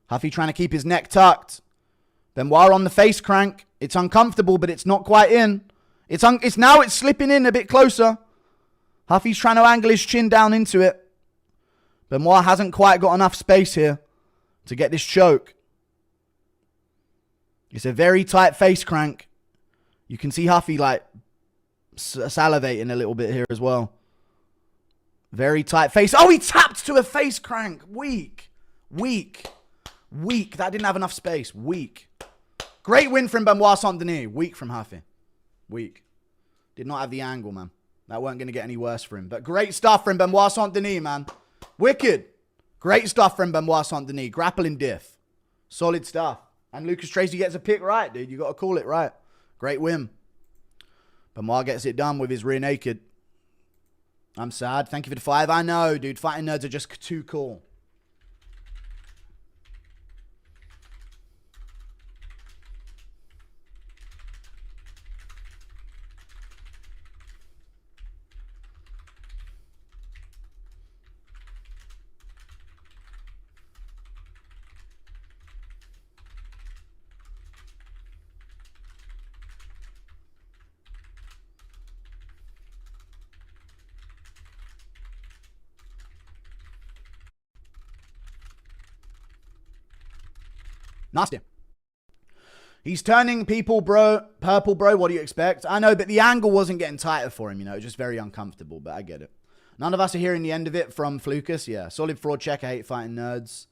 Huffy trying to keep his neck tucked. Benoit on the face crank. It's uncomfortable, but it's not quite in. It's slipping in a bit closer. Huffy's trying to angle his chin down into it. Benoit hasn't quite got enough space here to get this choke. It's a very tight face crank. You can see Huffy like salivating a little bit here as well. Very tight face. Oh, he tapped to a face crank. Weak. That didn't have enough space. Weak. Great win from Benoit Saint Denis. Weak from Huffy. Weak. Did not have the angle, man. That weren't going to get any worse for him. But great stuff from Benoit Saint Denis, man. Wicked. Great stuff from Benoit Saint Denis. Grappling diff. Solid stuff. And Lucas Tracy gets a pick right, dude. You got to call it right. Great win. Benoit gets it done with his rear naked. I'm sad. Thank you for the 5. I know, dude. Fighting nerds are just too cool. Nasty. He's turning people, bro. Purple, bro. What do you expect? I know, but the angle wasn't getting tighter for him, you know. Just very uncomfortable, but I get it. None of us are hearing the end of it from Flukas. Yeah. Solid fraud check. I hate fighting nerds.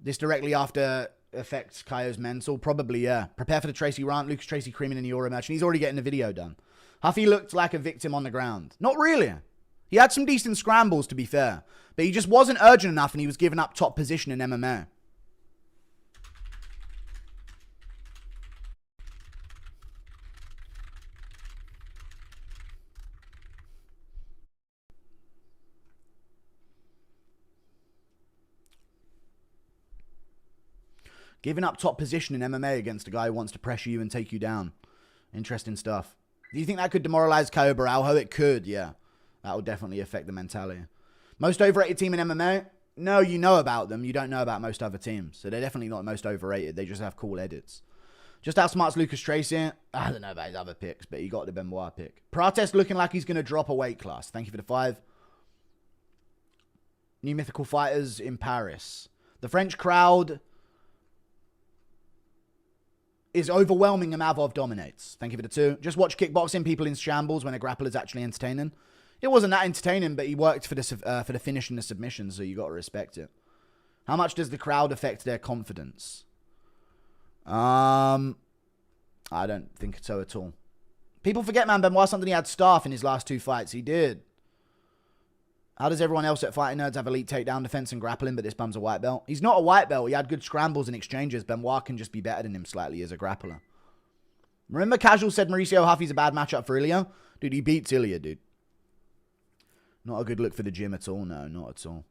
This directly after affects Kaio's mental. Probably, yeah. Prepare for the Tracy rant. Lucas Tracy creaming in the Euro match. And he's already getting the video done. Huffy looked like a victim on the ground. Not really. He had some decent scrambles, to be fair. But he just wasn't urgent enough and he was giving up top position in MMA. Giving up top position in MMA against a guy who wants to pressure you and take you down. Interesting stuff. Do you think that could demoralize Caio Borralho? It could, yeah. That will definitely affect the mentality. Most overrated team in MMA? No, you know about them. You don't know about most other teams. So they're definitely not most overrated. They just have cool edits. Just outsmarts Lucas Tracy. I don't know about his other picks, but he got the Benoit pick. Protest looking like he's going to drop a weight class. Thank you for the 5. New mythical fighters in Paris. The French crowd is overwhelming and Mavov dominates. Thank you for the 2. Just watch kickboxing, people in shambles when a grappler's actually entertaining. It wasn't that entertaining, but he worked for the finish and the submission, so you got to respect it. How much does the crowd affect their confidence? I don't think so at all. People forget, man, Benoit Saint Denis had staff in his last 2 fights. He did. How does everyone else at Fighting Nerds have elite takedown defense and grappling, but this bum's a white belt? He's not a white belt. He had good scrambles and exchanges. Benoit can just be better than him slightly as a grappler. Remember Casual said Mauricio Ruffy's a bad matchup for Ilya? Dude, he beats Ilya, dude. Not a good look for the gym at all. No, not at all.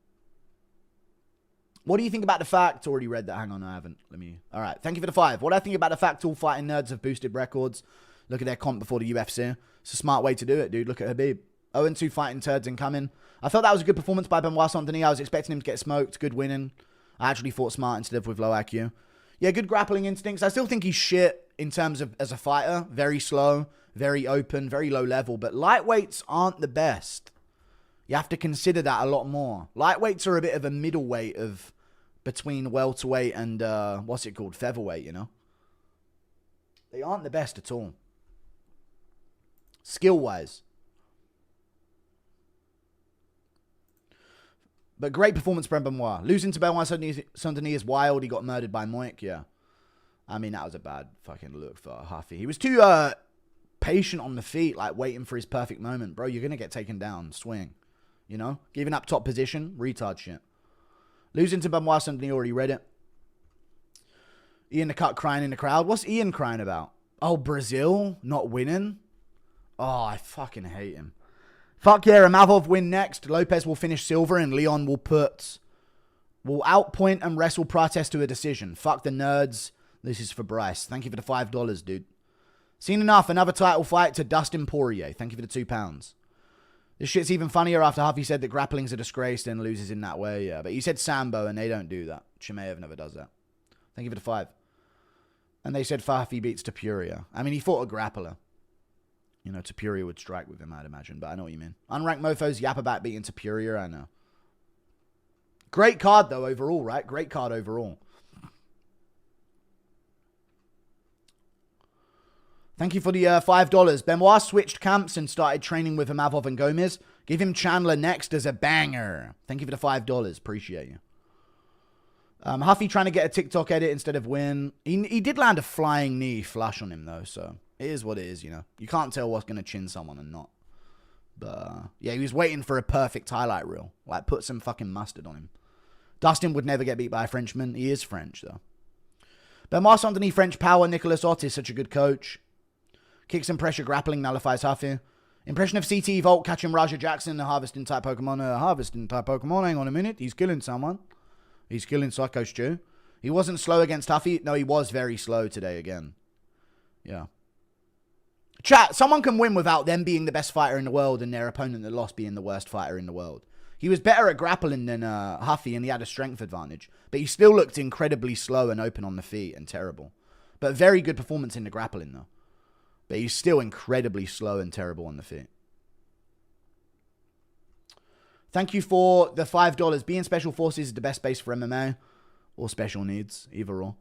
What do you think about the fact? Already read that. Hang on, I haven't. All right, thank you for the 5. What do I think about the fact all Fighting Nerds have boosted records? Look at their comp before the UFC. It's a smart way to do it, dude. Look at Habib. 0-2 fighting turds incoming. I thought that was a good performance by Benoit Saint Denis. I was expecting him to get smoked. Good winning. I actually fought smart instead of with low IQ. Yeah, good grappling instincts. I still think he's shit in terms of as a fighter. Very slow, very open, very low level. But lightweights aren't the best. You have to consider that a lot more. Lightweights are a bit of a middleweight of between welterweight and, what's it called? Featherweight, you know? They aren't the best at all. Skill-wise. But great performance from Benoit. Losing to Benoit Saint Denis is wild. He got murdered by Moik, yeah. I mean, that was a bad fucking look for Huffy. He was too patient on the feet, like waiting for his perfect moment. Bro, you're going to get taken down. Swing. You know? Giving up top position. Retard shit. Losing to Benoit Saint Denis, already read it. Ian the Cut crying in the crowd. What's Ian crying about? Oh, Brazil not winning? Oh, I fucking hate him. Fuck yeah, Amavov win next. Lopez will finish silver and Leon will outpoint and wrestle Protest to a decision. Fuck the nerds. This is for Bryce. Thank you for the $5, dude. Seen enough. Another title fight to Dustin Poirier. Thank you for the £2. This shit's even funnier after Huffy said that grappling's a disgrace and loses in that way. Yeah, but he said Sambo and they don't do that. Chimaev never does that. Thank you for the 5. And they said Huffy beats Tapuria. I mean, he fought a grappler. You know, Tapuria would strike with him, I'd imagine. But I know what you mean. Unranked mofos yap about beating Tapuria. I know. Great card, though, overall, right? Great card overall. Thank you for the $5. Benoit switched camps and started training with Amavov and Gomez. Give him Chandler next as a banger. Thank you for the $5. Appreciate you. Huffy trying to get a TikTok edit instead of win. He did land a flying knee flush on him, though, so it is what it is, you know. You can't tell what's going to chin someone and not. But, yeah, he was waiting for a perfect highlight reel. Like, put some fucking mustard on him. Dustin would never get beat by a Frenchman. He is French, though. Benoit Saint Denis, French power. Nicolas Ott is such a good coach. Kicks and pressure grappling nullifies Huffy. Impression of CT Volt catching Raja Jackson, a harvesting type Pokemon. Hang on a minute. He's killing someone. He's killing Psycho Stew. He wasn't slow against Huffy. No, he was very slow today again. Yeah. Chat, someone can win without them being the best fighter in the world and their opponent that lost being the worst fighter in the world. He was better at grappling than Huffy and he had a strength advantage. But he still looked incredibly slow and open on the feet and terrible. But very good performance in the grappling though. But he's still incredibly slow and terrible on the feet. Thank you for the $5. Being Special Forces is the best base for MMA. Or Special Needs. Either or.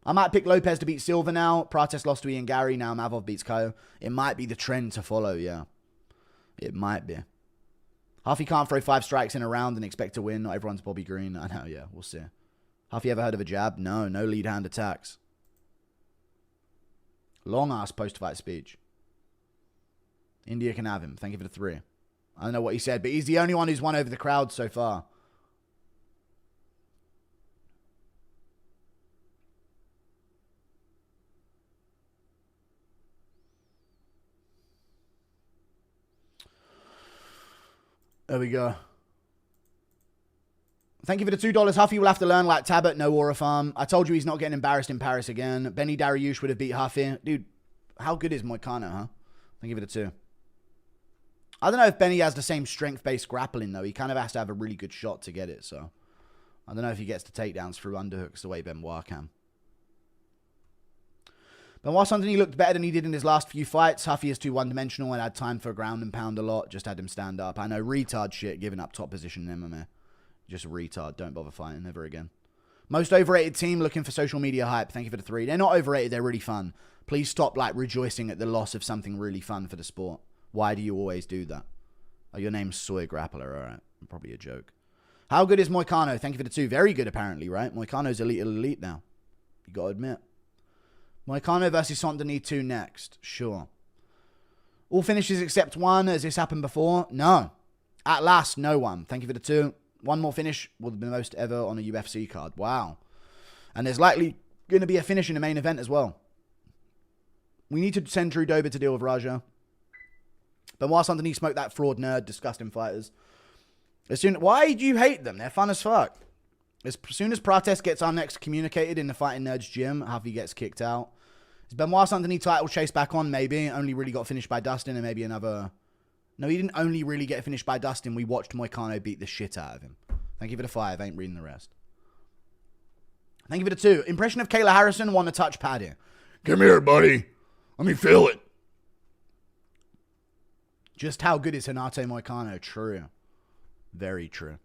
I might pick Lopez to beat Silva now. Prates lost to Ian Gary. Now Mavov beats Kyle. It might be the trend to follow, yeah. It might be. Huffy can't throw 5 strikes in a round and expect to win. Not everyone's Bobby Green. I know, yeah. We'll see. Huffy ever heard of a jab? No. No lead hand attacks. Long-ass post-fight speech. India can have him. Thank you for the 3. I don't know what he said, but he's the only one who's won over the crowd so far. There we go. Thank you for the $2. Huffy will have to learn like Tabet, no Aura Farm. I told you he's not getting embarrassed in Paris again. Benny Dariush would have beat Huffy. Dude, how good is Moicano, huh? Thank you for the 2. I don't know if Benny has the same strength-based grappling, though. He kind of has to have a really good shot to get it, so. I don't know if he gets the takedowns through underhooks the way Benoit can. Benoit Saint Denis looked better than he did in his last few fights. Huffy is too one-dimensional and had time for ground and pound a lot. Just had him stand up. I know, retard shit, giving up top position in MMA. Just retard. Don't bother fighting. Never again. Most overrated team looking for social media hype. Thank you for the 3. They're not overrated. They're really fun. Please stop, like, rejoicing at the loss of something really fun for the sport. Why do you always do that? Oh, your name's Soy Grappler. All right. Probably a joke. How good is Moicano? Thank you for the 2. Very good, apparently, right? Moicano's elite now. You got to admit. Moicano versus Saint Denis 2 next. Sure. All finishes except 1. Has this happened before? No. At last, no one. Thank you for the 2. One more finish will be the most ever on a UFC card. Wow. And there's likely going to be a finish in the main event as well. We need to send Drew Dober to deal with Raja. Benoit Saint Denis smoked that fraud nerd, disgusting fighters. Why do you hate them? They're fun as fuck. As soon as Prates gets unexcommunicated in the Fighting Nerds gym, Huffy gets kicked out. Is Benoit Saint Denis title chase back on? Maybe. Only really got finished by Dustin and maybe another... No, he didn't only really get finished by Dustin. We watched Moicano beat the shit out of him. Thank you for the 5. Ain't reading the rest. Thank you for the 2. Impression of Kayla Harrison won a touch pad here. Come here, buddy. Let me feel it. Just how good is Renato Moicano? True. Very true.